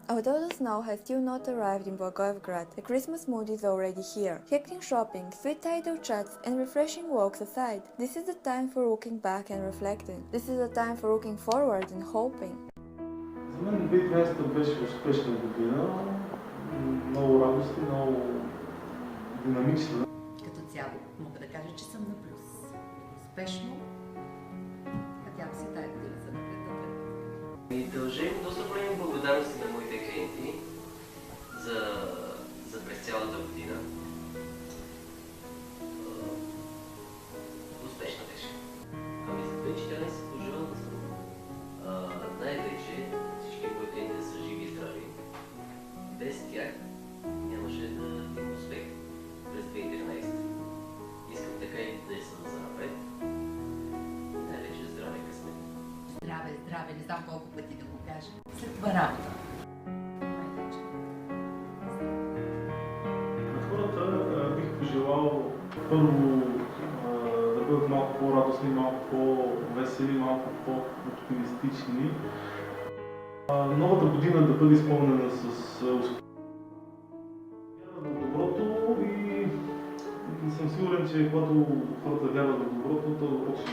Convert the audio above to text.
Although the snow has still not arrived in Blagoevgrad, the Christmas mood is already here. Hectic shopping, sweet idle chats, and refreshing walks aside, this is the time for looking back and reflecting. This is the time for looking forward and hoping. За мен 2013 беше успешна година, много радостна, много динамична. Като цяло мога да кажа, че съм на плюс. Успешно. Надявам се тая година за напред. И дължим доста големи благодарности на моите клиенти за през цялата година. Успешна беше. Ами за 2014 пожелавам да съм най-вече всички мои клиенти да са живи и здрави. Без тях нямаше да има успех през 2013. Искам така и да съм за напред. Най-вече здраве и късмет. Здраве, здраве, не знам колко пъти да го кажа. След това работа. Най-вече. На хората бих пожелал първо да бъдат малко по-радостни, малко по-весели, малко по-оптимистични. Новата година да бъде изпълнена с успех. Вяра в доброто и съм сигурен, че когато хората вярват в доброто, то доброто ще